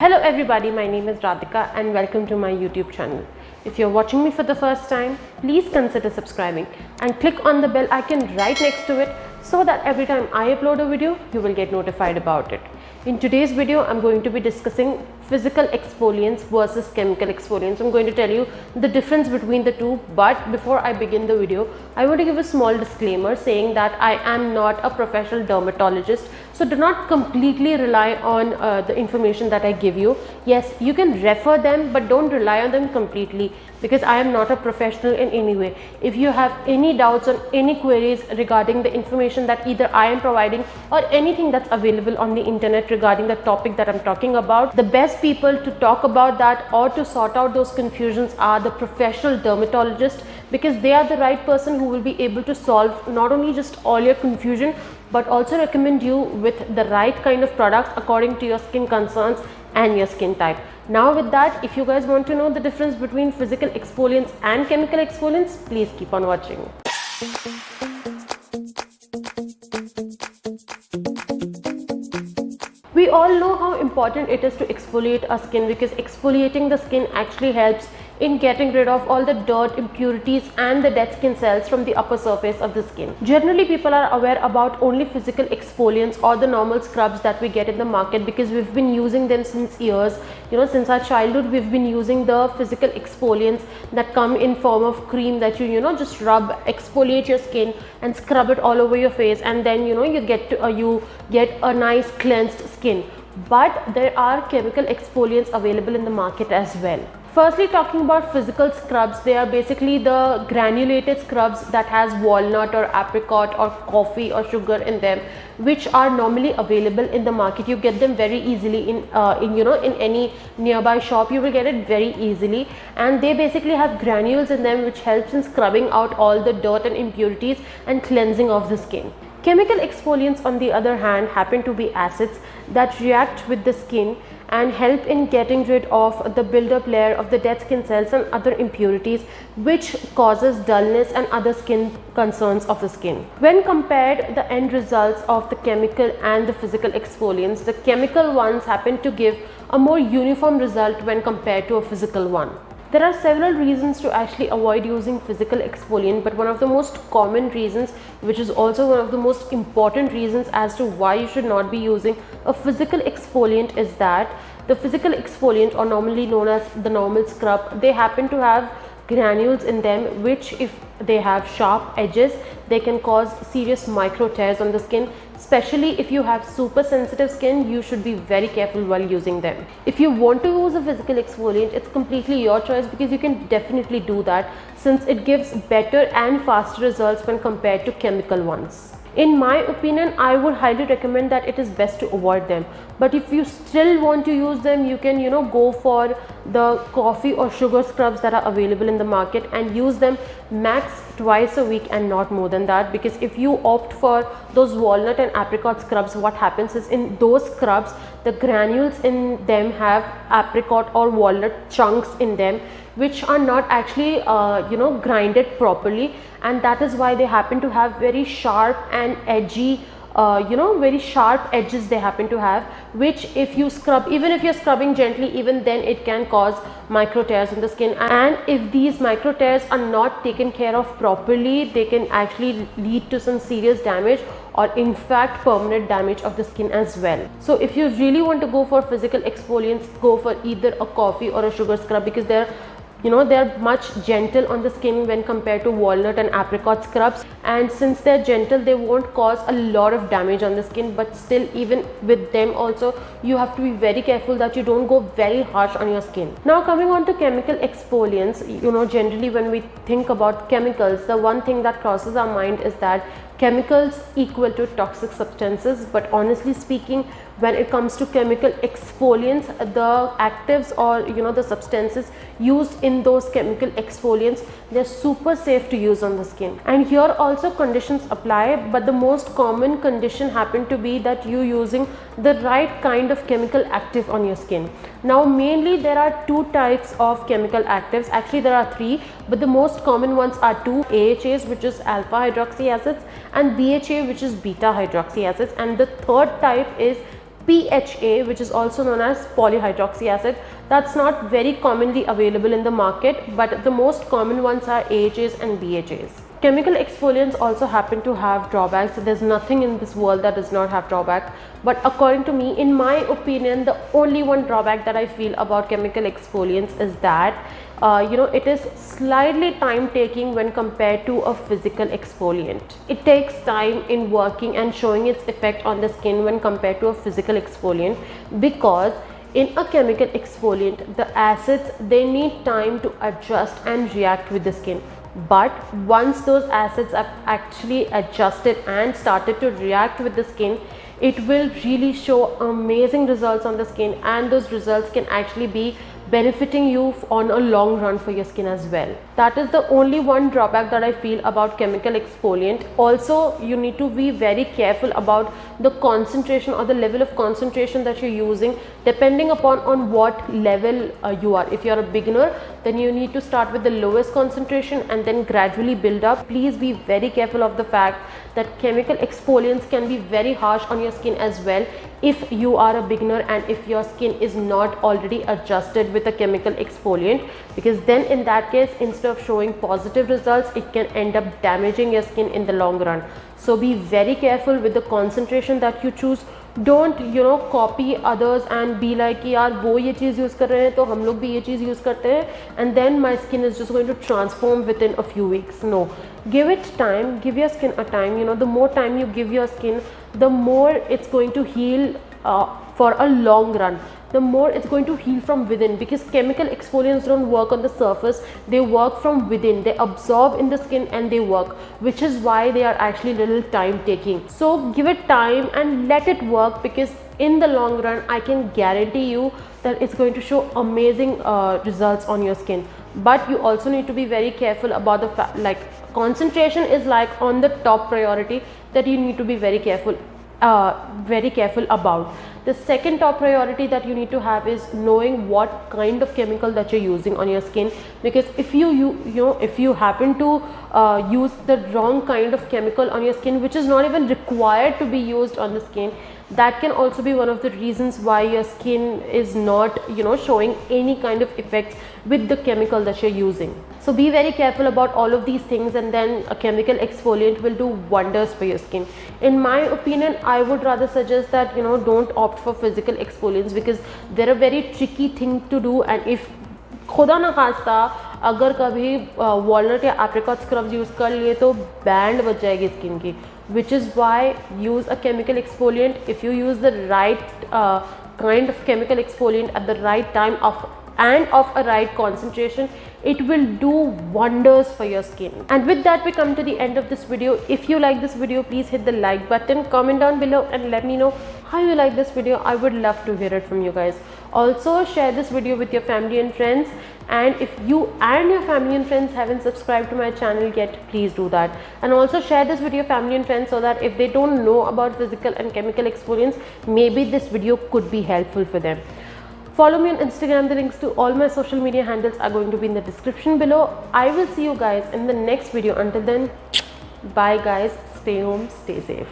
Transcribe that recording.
Hello everybody, my name is Radhika and welcome to my YouTube channel. If you're watching me for the first time, please consider subscribing and click on the bell icon right next to it so that every time I upload a video, you will get notified about it. In today's video, I'm going to be discussing physical exfoliants versus chemical exfoliants. I'm going to tell you the difference between the two, but before I begin the video, I want to give a small disclaimer saying that I am not a professional dermatologist, so do not completely rely on the information that I give you. Yes, you can refer them, but don't rely on them completely because I am not a professional in any way. If you have any doubts or any queries regarding the information that either I am providing or anything that's available on the internet regarding the topic that I'm talking about, the best people to talk about that or to sort out those confusions are the professional dermatologists, because they are the right person who will be able to solve not only just all your confusion but also recommend you with the right kind of products according to your skin concerns and your skin type. Now with that, if you guys want to know the difference between physical exfoliants and chemical exfoliants, please keep on watching. We all know how important it is to exfoliate our skin, because exfoliating the skin actually helps in getting rid of all the dirt, impurities and the dead skin cells from the upper surface of the skin. Generally, people are aware about only physical exfoliants or the normal scrubs that we get in the market because we've been using them since years. Since our childhood, we've been using the physical exfoliants that come in form of cream that you just rub, exfoliate your skin and scrub it all over your face, and then you get a nice cleansed skin. But there are chemical exfoliants available in the market as well. Firstly, talking about physical scrubs, they are basically the granulated scrubs that has walnut or apricot or coffee or sugar in them, which are normally available in the market. You get them very easily in any nearby shop. You will get it very easily, and they basically have granules in them which helps in scrubbing out all the dirt and impurities and cleansing of the skin. Chemical exfoliants, on the other hand, happen to be acids that react with the skin and help in getting rid of the build-up layer of the dead skin cells and other impurities, which causes dullness and other skin concerns of the skin. When compared the end results of the chemical and the physical exfoliants, the chemical ones happen to give a more uniform result when compared to a physical one. There are several reasons to actually avoid using physical exfoliant, but one of the most common reasons, which is also one of the most important reasons as to why you should not be using a physical exfoliant, is that the physical exfoliant, or normally known as the normal scrub, they happen to have granules in them, which if they have sharp edges, they can cause serious micro tears on the skin. Especially if you have super sensitive skin, you should be very careful while using them. If you want to use a physical exfoliant, it's completely your choice, because you can definitely do that since it gives better and faster results when compared to chemical ones. In my opinion, I would highly recommend that it is best to avoid them. But if you still want to use them, you can go for the coffee or sugar scrubs that are available in the market and use them max twice a week and not more than that. Because if you opt for those walnut and apricot scrubs, what happens is, in those scrubs, the granules in them have apricot or walnut chunks in them, which are not actually grinded properly, and that is why they happen to have very sharp and edgy very sharp edges they happen to have, which if you scrub, even if you're scrubbing gently, even then it can cause micro tears in the skin. And if these micro tears are not taken care of properly, they can actually lead to some serious damage, or in fact permanent damage of the skin as well. So if you really want to go for physical exfoliants, go for either a coffee or a sugar scrub, because they're much gentle on the skin when compared to walnut and apricot scrubs, and since they're gentle, they won't cause a lot of damage on the skin. But still, even with them also, you have to be very careful that you don't go very harsh on your skin. Now coming on to chemical exfoliants, generally when we think about chemicals, the one thing that crosses our mind is that chemicals equal to toxic substances. But honestly speaking, when it comes to chemical exfoliants, the actives or the substances used in those chemical exfoliants, they're super safe to use on the skin. And here also conditions apply, but the most common condition happen to be that you using the right kind of chemical active on your skin. Now mainly there are two types of chemical actives. Actually there are three, but the most common ones are two: AHAs, which is alpha hydroxy acids, and BHA, which is beta hydroxy acids, and the third type is PHA, which is also known as polyhydroxy acid. That's not very commonly available in the market, but the most common ones are AHAs and BHAs. Chemical exfoliants also happen to have drawbacks. There's nothing in this world that does not have drawback, but according to me, in my opinion, the only one drawback that I feel about chemical exfoliants is that it is slightly time taking when compared to a physical exfoliant. It takes time in working and showing its effect on the skin when compared to a physical exfoliant, because in a chemical exfoliant, the acids, they need time to adjust and react with the skin. But once those acids have actually adjusted and started to react with the skin, it will really show amazing results on the skin, and those results can actually be benefiting you on a long run for your skin as well. That is the only one drawback that I feel about chemical exfoliant. Also, you need to be very careful about the concentration or the level of concentration that you're using, depending upon on what level you are. If you're a beginner, then you need to start with the lowest concentration and then gradually build up. Please be very careful of the fact that chemical exfoliants can be very harsh on your skin as well if you are a beginner and if your skin is not already adjusted with a chemical exfoliant, because then in that case, instead of showing positive results, it can end up damaging your skin in the long run. So be very careful with the concentration that you choose. Don't copy others and be like कि यार वो ये चीज़ use कर रहे हैं तो हम लोग भी ये चीज़ यूज़ करते हैं, and then my skin is just going to transform within a few weeks. No, give it time, give your skin a time. The more time you give your skin, the more it's going to heal for a long run. The more it's going to heal from within, because chemical exfoliants don't work on the surface, they work from within. They absorb in the skin and they work, which is why they are actually little time taking. So give it time and let it work, because in the long run, I can guarantee you that it's going to show amazing results on your skin. But you also need to be very careful about the fact, like concentration is like on the top priority that you need to be very careful about. The second top priority that you need to have is knowing what kind of chemical that you're using on your skin, because if you happen to use the wrong kind of chemical on your skin, which is not even required to be used on the skin, that can also be one of the reasons why your skin is not showing any kind of effects with the chemical that you're using. So be very careful about all of these things, and then a chemical exfoliant will do wonders for your skin. In my opinion, I would rather suggest that don't opt for physical exfoliants, because they're a very tricky thing to do, and if खुदा ना खास्ता अगर कभी walnut या apricot scrubs use कर लिए तो band बच जाएगी स्किन की, which is why use a chemical exfoliant. If you use the right kind of chemical exfoliant at the right time of a right concentration, it will do wonders for your skin. And with that, we come to the end of this video. If you like this video, please hit the like button, comment down below and let me know how you like this video. I would love to hear it from you guys. Also share this video with your family and friends, and if you and your family and friends haven't subscribed to my channel yet, please do that. And also share this with your family and friends, so that if they don't know about physical and chemical exfoliants, maybe this video could be helpful for them. Follow me on Instagram. The links to all my social media handles are going to be in the description below. I will see you guys in the next video. Until then, bye guys. Stay home, stay safe.